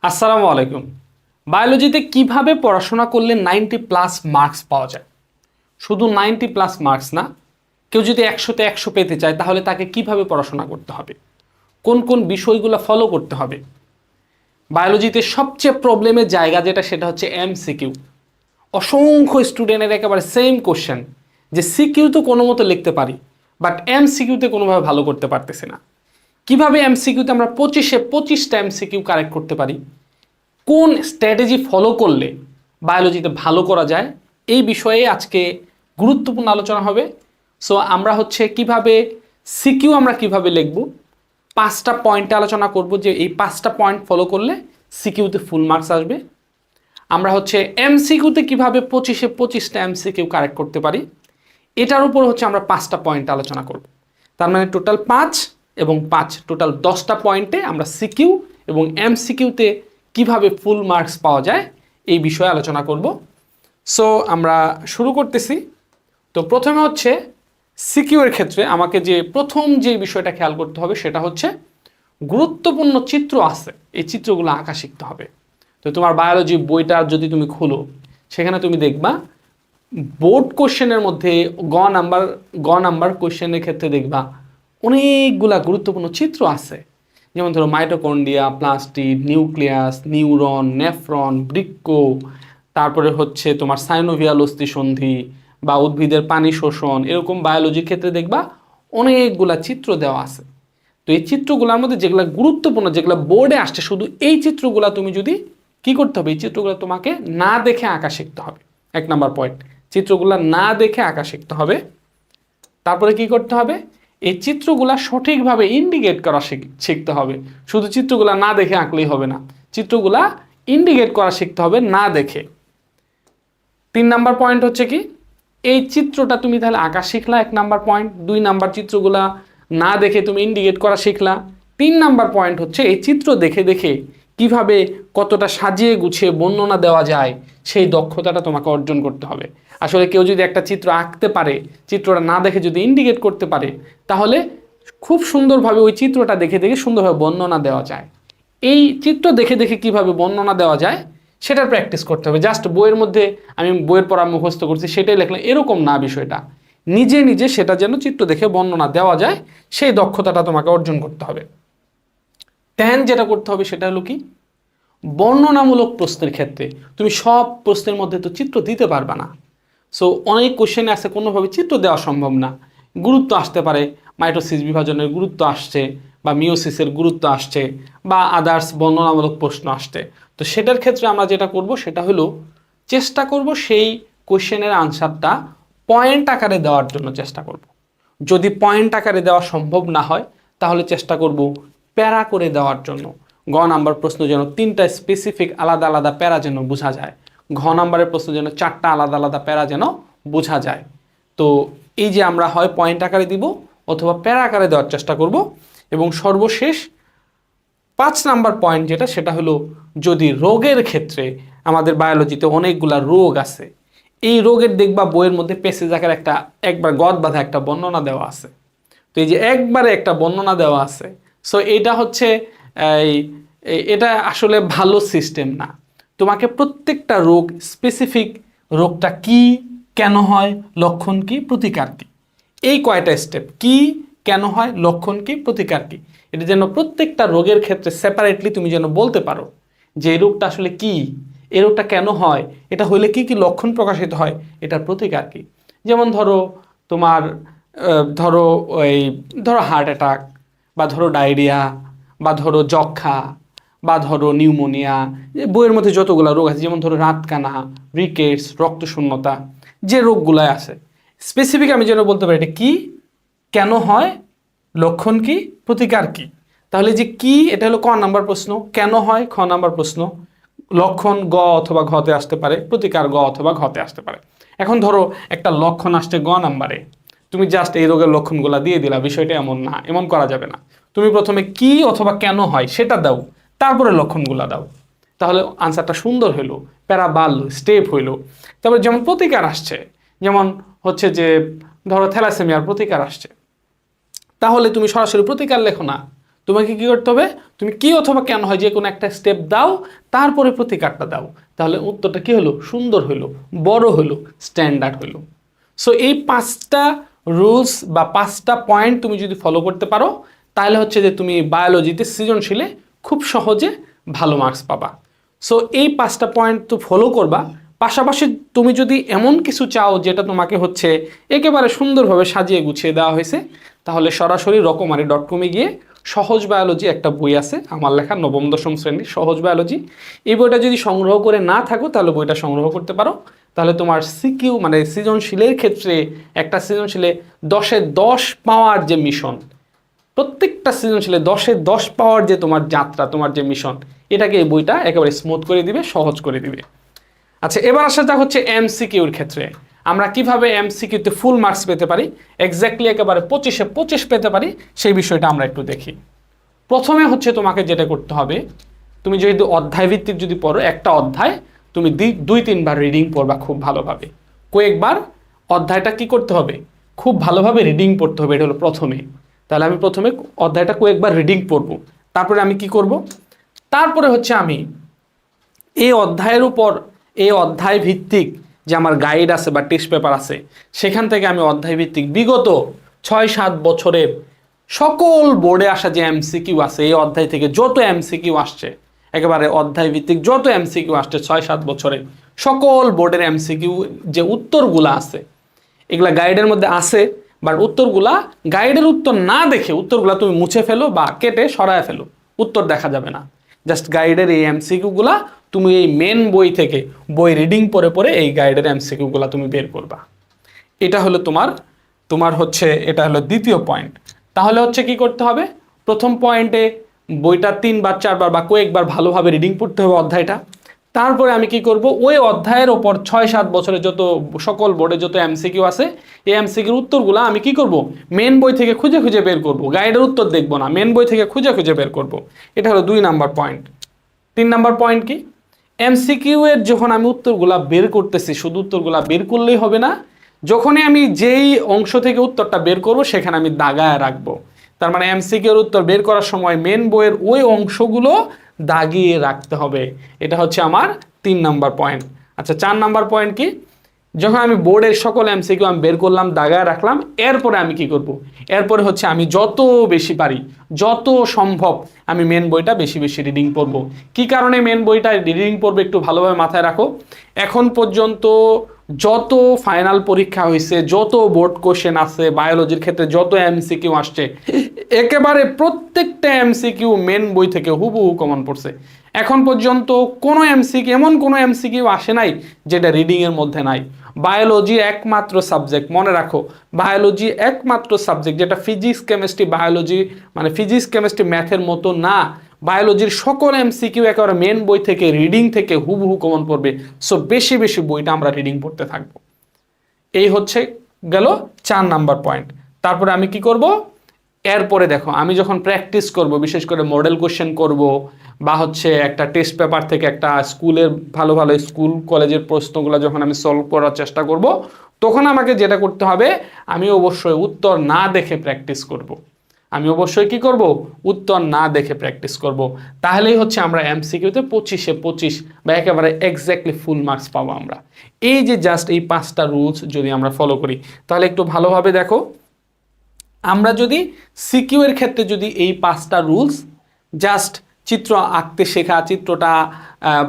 আসসালামু আলাইকুম। বায়োলজিতে কিভাবে পড়াশোনা করলে 90+ মার্কস পাওয়া যায়? শুধু 90+ মার্কস না, কেউ যদি 100-তে 100 পেতে চায় তাহলে তাকে কিভাবে পড়াশোনা করতে হবে, কোন কোন বিষয়গুলো ফলো করতে হবে। বায়োলজিতে সবচেয়ে প্রবলেমের জায়গা যেটা, সেটা হচ্ছে এমসিকিউ। অসংখ্য স্টুডেন্টের একেবারে সেম কোশ্চেন, যে সিকিউ তো কোনো মতো লিখতে পারি, বাট এমসিকিউতে কোনোভাবে ভালো করতে পারতেছি না। কিভাবে এমসিকিউতে আমরা 25টা এমসিকিউ কারেক্ট করতে পারি, কোন স্ট্র্যাটেজি ফলো করলে বায়োলজিতে ভালো করা যায়, এই বিষয়ে আজকে গুরুত্বপূর্ণ আলোচনা হবে। সো আমরা কিভাবে সিকিউ আমরা কিভাবে লিখব, 5টা পয়েন্টে আলোচনা করব, যে এই 5টা পয়েন্ট ফলো করলে সিকিউতে ফুল মার্কস আসবে। আমরা এমসিকিউতে কিভাবে 25টা এমসিকিউ কারেক্ট করতে পারি, এটার উপর আমরা 5টা পয়েন্ট আলোচনা করব। তার মানে টোটাল 5 এবং 5, টোটাল 10টা পয়েন্টে আমরা সিকিউ এবং এমসিকিউতে কিভাবে ফুল মার্কস পাওয়া যায় এই বিষয়ে আলোচনা করব। সো আমরা শুরু করতেছি। তো প্রথমে সিকিউ এর ক্ষেত্রে আমাকে প্রথম যে বিষয়টা খেয়াল করতে হবে সেটা গুরুত্বপূর্ণ চিত্র আছে, এই চিত্রগুলো আঁকা শিখতে হবে। তো তোমার বায়োলজি বইটা যদি তুমি খুলো, সেখানে তুমি দেখবা বোর্ড কোশ্চেনের মধ্যে গ নাম্বার কোশ্চেনের ক্ষেত্রে দেখবা অনেকগুলা গুরুত্বপূর্ণ চিত্র আছে। যেমন ধরো mitochondria, plastid, nucleus, neuron, nephron, বৃক্ক, তারপরে তোমার সাইনোভিয়াল অস্থিসন্ধি বা উদ্ভিদের পানি শোষণ, এরকম বায়োলজির ক্ষেত্রে দেখবা অনেকগুলা চিত্র দেওয়া আছে। তো এই চিত্রগুলোর মধ্যে যেগুলো গুরুত্বপূর্ণ, যেগুলো বোর্ডে আসছে, শুধু এই চিত্রগুলা তুমি যদি কি করতে হবে, এই চিত্রগুলো তোমাকে না দেখে আঁকা শিখতে হবে। 1 নাম্বার পয়েন্ট, চিত্রগুলো না দেখে আঁকা শিখতে হবে। তারপরে কি করতে হবে, এই চিত্রগুলা সঠিকভাবে ইন্ডিকেট করা শিখতে হবে। শুধু চিত্রগুলা না দেখে আঁকলেই হবে না, চিত্রগুলা ইন্ডিকেট করা শিখতে হবে না দেখে। 3 নাম্বার পয়েন্ট কি, এই চিত্রটা তুমি তাহলে আঁকা শিখলা, 1 নাম্বার পয়েন্ট। 2 নাম্বার, চিত্রগুলা না দেখে তুমি ইন্ডিকেট করা শিখলা। 3 নাম্বার পয়েন্ট এই চিত্র দেখে দেখে কিভাবে কতটা সাজিয়ে গুছিয়ে বর্ণনা দেওয়া যায়, সেই দক্ষতাটা তোমাকে অর্জন করতে হবে। আসলে কেউ যদি একটা চিত্র আঁকতে পারে, চিত্রটা না দেখে যদি ইন্ডিকেট করতে পারে, তাহলে খুব সুন্দরভাবে ওই চিত্রটা দেখে দেখে সুন্দরভাবে বর্ণনা দেওয়া যায়। এই চিত্র দেখে দেখে কিভাবে বর্ণনা দেওয়া যায় সেটার প্র্যাকটিস করতে হবে। জাস্ট বইয়ের মধ্যে আমি বইয়ের পড়া মুখস্থ করছি সেটাই লিখলাম, এরকম না বিষয়টা। নিজে নিজে সেটা যেন চিত্র দেখে বর্ণনা দেওয়া যায়, সেই দক্ষতাটা তোমাকে অর্জন করতে হবে। দেন যেটা করতে হবে সেটা হলো কি, বর্ণনামূলক প্রশ্নের ক্ষেত্রে তুমি সব প্রশ্নের মধ্যে তো চিত্র দিতে পারবে না। সো অনেক কোশ্চেনে আছে কোনোভাবে চিত্র দেওয়া সম্ভব না। গুরুত্ব আসতে পারে, মাইটোসিস বিভাজনের গুরুত্ব আসছে, বা মিওসিসের গুরুত্ব আসছে, বা আদার্স বর্ণনামূলক প্রশ্ন আসছে। তো সেটার ক্ষেত্রে আমরা যেটা করব সেটা হলো, চেষ্টা করব সেই কোশ্চেনের আনসারটা পয়েন্ট আকারে দেওয়ার জন্য চেষ্টা করব। যদি পয়েন্ট আকারে দেওয়া সম্ভব না হয়, তাহলে চেষ্টা করব প্যারা করে দেওয়ার জন্য। গ নাম্বার প্রশ্ন যেন 3টা স্পেসিফিক আলাদা আলাদা প্যারা যেন বোঝা যায়, ঘ নাম্বারের প্রশ্ন যেন 4টা আলাদা আলাদা প্যারা যেন বোঝা যায়। তো এই যে আমরা হয় পয়েন্ট আকারে দিব অথবা প্যারা আকারে দেওয়ার চেষ্টা করব। এবং সর্বশেষ 5 নাম্বার পয়েন্ট যেটা, সেটা হলো, যদি রোগের ক্ষেত্রে, আমাদের বায়োলজিতে অনেকগুলা রোগ আছে, এই রোগের দেখবা বইয়ের মধ্যে প্যাসেজ আকারে একবার গদ বাঁধা একটা বর্ণনা দেওয়া আছে। তো এই যে একবারে একটা বর্ণনা দেওয়া আছে, সো এটা এটা আসলে ভালো সিস্টেম না। তোমাকে প্রত্যেকটা রোগ স্পেসিফিক, রোগটা কি, কেন হয়, লক্ষণ কি, প্রতিকার কি, এই কয়টা স্টেপ, কি, কেন হয়, লক্ষণ কি, প্রতিকার কি, এটা যেন প্রত্যেকটা রোগের ক্ষেত্রে সেপারেটলি তুমি যেন বলতে পারো যে এই রোগটা আসলে কি, এই রোগটা কেন হয়, এটা হলে কি কি লক্ষণ প্রকাশিত হয়, এটার প্রতিকার কি। যেমন তোমার ধরো ধরো হার্ট অ্যাটাক, বা ধরো ডায়রিয়া, বা ধরো যক্ষা, বা ধরো নিউমোনিয়া, বইয়ের মধ্যে যতগুলো রোগ আছে, যেমন ধরো রাতকানা, রিকেটস, রক্তশূন্যতা, যে রোগগুলো আছে স্পেসিফিক আমি যেন বলতে পারি এটা কি, কেন হয়, লক্ষণ কি, প্রতিকার কি। তাহলে যে কি, এটা হলো ক নাম্বার প্রশ্ন, কেন হয় খ নাম্বার প্রশ্ন, লক্ষণ গ অথবা ঘতে আসতে পারে, প্রতিকার গ অথবা ঘতে আসতে পারে। এখন ধরো একটা লক্ষণ আসছে গ নাম্বারে, তুমি জাস্ট এই রোগের লক্ষণগুলো দিয়ে দিলা, বিষয়টা এমন না, এমন করা যাবে না। তুমি প্রথমে কি অথবা কেন হয় সেটা দাও, তারপরে লক্ষণগুলো দাও, তাহলে আনসারটা সুন্দর হইলো, প্যারা বাড়লো, স্টেপ হইলো। তারপরে যেমন প্রতিকার আসছে, যেমন যে ধরো থ্যালাসেমিয়ার প্রতিকার আসছে, তাহলে তুমি সরাসরি প্রতিকার লেখো না, তোমাকে কি করতে হবে, তুমি কি অথবা কেন হয় যে কোনো একটা স্টেপ দাও, তারপরে প্রতিকারটা দাও, তাহলে উত্তরটা কি হলো, সুন্দর হলো, বড় হলো, স্ট্যান্ডার্ড হলো। সো এই 5টা রুলস বা 5টা পয়েন্ট তুমি যদি ফলো করতে পারো, তাহলে হচ্ছে যে তুমি বায়োলজিতে সৃজনশীলে খুব সহজে ভালো মার্কস পাবা। সো এই 5টা পয়েন্ট তো ফলো করবা, পাশাপাশি তুমি যদি এমন কিছু চাও যেটা তোমাকে হচ্ছে একেবারে সুন্দরভাবে সাজিয়ে গুছিয়ে দেওয়া হয়েছে, তাহলে সরাসরি রকমারি.com-এ গিয়ে সহজ বায়োলজি একটা বই আছে আমার লেখা, নবম দশম শ্রেণীর সহজ বায়োলজি। এই বইটা যদি সংগ্রহ করে না থাকো তাহলে বইটা সংগ্রহ করতে পারো। তাহলে তোমার সিকিউ মানে সৃজনশীলের ক্ষেত্রে একটা সৃজনশীলে 10-এ 10 পাওয়ার যে মিশন, প্রত্যেকটা সৃজনশীলে 10-এ 10 পাওয়ার যে তোমার যাত্রা, তোমার যে মিশন, এটাকে এই বইটা একেবারে স্মুথ করে দিবে, সহজ করে দিবে। আচ্ছা, এবার আসা যাক হচ্ছে এমসিকিউর ক্ষেত্রে আমরা কিভাবে এমসিকিউতে ফুল মার্কস পেতে পারি, এক্স্যাক্টলি একেবারে 25-এ 25 পেতে পারি, সেই বিষয়টা আমরা একটু দেখি। প্রথমে হচ্ছে তোমাকে যেটা করতে হবে, তুমি যদি অধ্যায় ভিত্তিক যদি পড়ো, একটা অধ্যায় তুমি 2-3 বার রিডিং পড়বা খুব ভালোভাবে, কয়েকবার অধ্যায়টা কি করতে হবে, খুব ভালোভাবে রিডিং পড়তে হবে, এটা হলো প্রথমে। তাহলে আমি প্রথমে অধ্যায়টা কয়েকবার রিডিং পড়বো, তারপরে আমি কি করব, তারপরে হচ্ছে আমি এই অধ্যায়ের উপর, এই অধ্যায় ভিত্তিক যে আমার গাইড আছে বা টেস্ট পেপার আছে, সেখান থেকে আমি অধ্যায় ভিত্তিক বিগত 6-7 বছরের সকল বোর্ডে আসা যে এমসিকিউ আছে, এই অধ্যায় থেকে যত এমসিকিউ আসছে, একেবারে অধ্যায় ভিত্তিক যত এমসিকিউ আসছে 6-7 বছরে, সকল বোর্ডের এমসিকিউ যে উত্তরগুলো আছে, এগুলা গাইডের মধ্যে আছে, বাট উত্তরগুলা গাইডের উত্তর না দেখে উত্তরগুলা তুমি মুছে ফেলো বা কেটে সরায় ফেলো, উত্তর দেখা যাবে না। জাস্ট গাইডের এই এমসিকিউগুলা তুমি এই মেন বই থেকে বই রিডিং পড়ে পড়ে এই গাইডের এমসিকিউগুলা তুমি বের করবা। এটা হলো তোমার হচ্ছে এটা হলো দ্বিতীয় পয়েন্ট। তাহলে হচ্ছে কি করতে হবে, প্রথম পয়েন্টে বইটা 3-4 বার বা কয়েকবার ভালোভাবে রিডিং পড়তে হবে অধ্যায়টা। তারপরে আমি কি করব, ওই অধ্যায়ের ওপর 6-7 বছরে যত সকল বোর্ডে যত এমসিকিউ আছে, এই এমসিকিউর উত্তরগুলো আমি কি করব, মেন বই থেকে খুঁজে খুঁজে বের করব, গাইডের উত্তর দেখব না, মেন বই থেকে খুঁজে খুঁজে বের করব। এটা হলো 2 নাম্বার পয়েন্ট। 3 নাম্বার পয়েন্ট কি, এমসিকিউ এর যখন আমি উত্তরগুলা বের করতেছি, শুধু উত্তরগুলা বের করলেই হবে না, যখনই আমি যেই অংশ থেকে উত্তরটা বের করব সেখানে আমি দাগায় রাখবো। তার মানে এমসিকিউ এর উত্তর বের করার সময় মেন বইয়ের ওই অংশগুলো দাগিয়ে রাখতে হবে। এটা হচ্ছে আমার 3 নাম্বার পয়েন্ট। আচ্ছা, 4 নাম্বার পয়েন্ট কি, যখন আমি বোর্ডের সকল এমসিকিউ আমি বের করলাম, দাগায় রাখলাম, এরপরে আমি কি করব, এরপরে হচ্ছে আমি যত বেশি পারি, যত সম্ভব আমি মেন বইটা বেশি বেশি রিডিং পড়ব। কি কারণে মেন বইটা রিডিং পড়বে একটু ভালোভাবে মাথায় রাখো। এখন পর্যন্ত যত ফাইনাল পরীক্ষা হয়েছে, যত বোর্ড কোশ্চেন আছে বায়োলজির ক্ষেত্রে, যত এমসিকিউ আসছে, একেবারে প্রত্যেকটা এমসিকিউ মেন বই থেকে হুবহু কমন পড়ছে। এখন পর্যন্ত কোনো এমসিকিউ, এমন কোনো এমসিকিউ আসে নাই যেটা রিডিংয়ের মধ্যে নাই। বায়োলজি একমাত্র সাবজেক্ট, মনে রাখো, বায়োলজি একমাত্র সাবজেক্ট যেটা ফিজিক্স কেমিস্ট্রি বায়োলজি মানে ফিজিক্স কেমিস্ট্রি ম্যাথের মতো না। বায়োলজির সকল এমসিকিউ একেবারে মেন বই থেকে, রিডিং থেকে হুবহু কমন পড়বে। সো বেশি বেশি বইটা আমরা রিডিং পড়তে থাকবো। এই হচ্ছে গেল 4 নাম্বার পয়েন্ট। তারপরে আমি কি করব, এরপরে দেখো আমি যখন প্র্যাকটিস করব, বিশেষ করে মডেল কোশ্চেন করব বা হচ্ছে একটা টেস্ট পেপার থেকে একটা স্কুলের ভালো ভালো স্কুল কলেজের প্রশ্নগুলো যখন আমি সলভ করার চেষ্টা করব, তখন আমাকে যেটা করতে হবে, আমি অবশ্যই উত্তর না দেখে প্র্যাকটিস করব। আমি অবশ্যই কি করব, উত্তর না দেখে প্র্যাকটিস করব। তাহলেই হচ্ছে আমরা এমসিকিউতে 25-এ 25 বা একেবারে এক্স্যাক্টলি ফুল মার্কস পাবো আমরা। এই যে জাস্ট এই 5টা রুলস যদি আমরা ফলো করি, তাহলে একটু ভালোভাবে দেখো, আমরা যদি সিকিউ এর ক্ষেত্রে যদি এই 5টা রুলস, জাস্ট চিত্র আঁকতে শেখা, চিত্রটা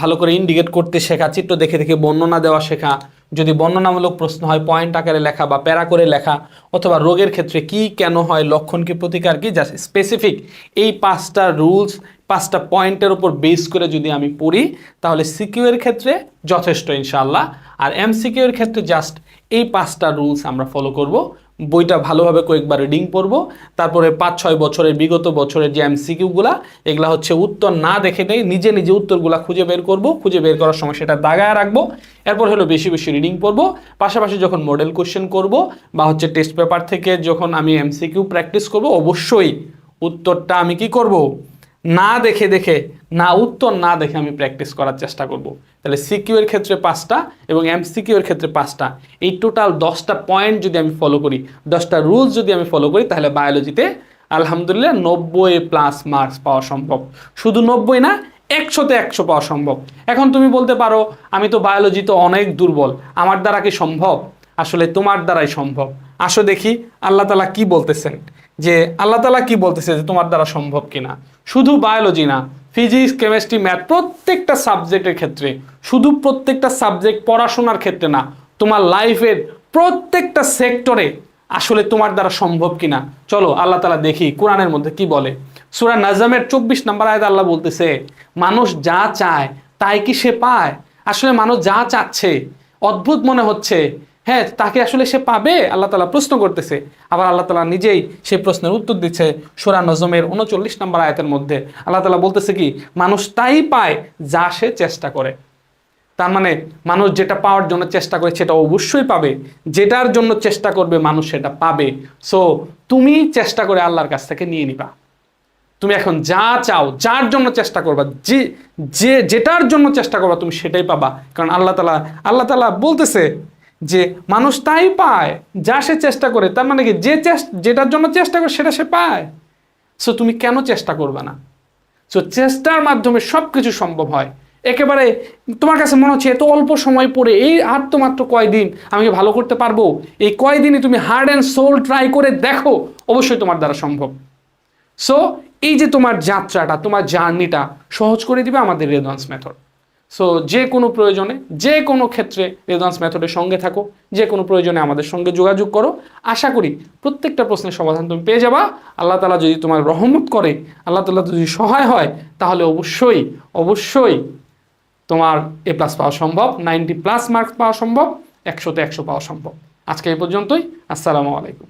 ভালো করে ইন্ডিকেট করতে শেখা, চিত্র দেখে দেখে বর্ণনা দেওয়া শেখা, যদি বর্ণনামূলক প্রশ্ন হয় পয়েন্ট আকারে লেখা বা প্যারা করে লেখা, অথবা রোগের ক্ষেত্রে কি কেন হয়, লক্ষণ কি প্রতিকার কি, জাস্ট স্পেসিফিক এই 5টা রুলস 5টা পয়েন্টের উপর বেস করে যদি আমি পড়ি, তাহলে সিকিউ এর ক্ষেত্রে যথেষ্ট ইনশাআল্লাহ। আর এমসিকিউ এর ক্ষেত্রে জাস্ট এই 5টা রুলস আমরা ফলো করব, বইটা ভালোভাবে কয়েকবার রিডিং পড়ব, তারপরে 5-6 বছরের বিগত বছরের যে এমসিকিউগুলা, এগুলা হচ্ছে উত্তর না দেখে নেই, নিজে নিজে উত্তরগুলা খুঁজে বের করব, খুঁজে বের করার সময় সেটা দাগায় রাখবো। এরপর হলো বেশি বেশি রিডিং পড়ব, পাশাপাশি যখন মডেল কোশ্চেন করব বা হচ্ছে টেস্ট পেপার থেকে যখন আমি এমসিকিউ প্র্যাকটিস করব, অবশ্যই উত্তরটা আমি কি করব, না দেখে দেখে, না উত্তর না দেখে আমি প্র্যাকটিস করার চেষ্টা করব। তাহলে সিকিউ এর ক্ষেত্রে 5টা এবং এমসিকিউ এর ক্ষেত্রে 5টা, এই টোটাল 10টা পয়েন্ট যদি আমি ফলো করি, 10টা রুলস যদি আমি ফলো করি, তাহলে বায়োলজিতে আলহামদুলিল্লাহ 90+ মার্কস পাওয়া সম্ভব। শুধু 90 না, 100-তে 100 পাওয়া সম্ভব। এখন তুমি বলতে পারো আমি তো বায়োলজিতে অনেক দুর্বল, আমার দ্বারা কি সম্ভব? আসলে তোমার দ্বারাই সম্ভব। আসো দেখি আল্লাহ তাআলা কি বলতেছেন, যে আল্লাহ তাআলা কি বলতেছে যে তোমার দ্বারা সম্ভব কিনা। শুধু বায়োলজি না, ফিজিক্স, কেমিস্ট্রি, ম্যাথ, প্রত্যেকটা সাবজেক্টের ক্ষেত্রে, শুধু প্রত্যেকটা সাবজেক্ট পড়াশোনার ক্ষেত্রে না, তোমার লাইফের প্রত্যেকটা সেক্টরে আসলে তোমার দ্বারা সম্ভব কিনা। চলো আল্লাহ তাআলা দেখি কোরআনের মধ্যে কি বলে। সূরা নাজমের 24 নম্বর আয়াতে আল্লাহ বলতেছে, মানুষ যা চায় তাই কি সে পায়? আসলে মানুষ যা চাচ্ছে, অদ্ভুত মনে হচ্ছে, হ্যাঁ তাকে আসলে সে পাবে? আল্লাহ তাআলা প্রশ্ন করতেছে। আবার আল্লাহ তাআলা নিজেই সেই প্রশ্নের উত্তর দিচ্ছে সূরা নজমের 39 নম্বর আয়াতের মধ্যে। আল্লাহ তাআলা বলতেছে কি, মানুষ তাই পায় যা সে চেষ্টা করে। তার মানে মানুষ যেটা পাওয়ার জন্য চেষ্টা করে সেটা অবশ্যই পাবে, যেটার জন্য চেষ্টা করবে মানুষ সেটা পাবে। সো তুমি চেষ্টা করে আল্লাহর কাছ থেকে নিয়ে নিবা। তুমি এখন যা চাও, যার জন্য চেষ্টা করবা, যেটার জন্য চেষ্টা করবা তুমি সেটাই পাবা। কারণ আল্লাহ তাআলা বলতেছে যে মানুষ তাই পায় যা সে চেষ্টা করে। তার মানে কি, যেটার জন্য চেষ্টা করে সেটা সে পায়। সো তুমি কেন চেষ্টা করবে না? সো চেষ্টার মাধ্যমে সবকিছু সম্ভব হয়। একেবারে তোমার কাছে মনে হচ্ছে এত অল্প সময় পড়ে, এই আর তো মাত্র কয়দিন, আমি কি ভালো করতে পারবো? এই কয়দিনই তুমি হার্ড অ্যান্ড সোল ট্রাই করে দেখো, অবশ্যই তোমার দ্বারা সম্ভব। সো এই যে তোমার যাত্রাটা, তোমার জার্নিটা সহজ করে দিবে আমাদের রেদওয়ান্স মেথড। সো যে কোনো প্রয়োজনে, যে কোনো ক্ষেত্রে রেদওয়ান্স মেথডের সঙ্গে থাকো, যে কোনো প্রয়োজনে আমাদের সঙ্গে যোগাযোগ করো। আশা করি প্রত্যেকটা প্রশ্নের সমাধান তুমি পেয়ে যাবা। আল্লাহ তাআলা যদি তোমার রহমত করে, আল্লাহ তাআলা যদি সহায় হয়, তাহলে অবশ্যই অবশ্যই তোমার A+ পাওয়া সম্ভব, 90+ মার্কস পাওয়া সম্ভব, 100-তে 100 পাওয়া সম্ভব। আজকে এই পর্যন্তই। আসসালামু আলাইকুম।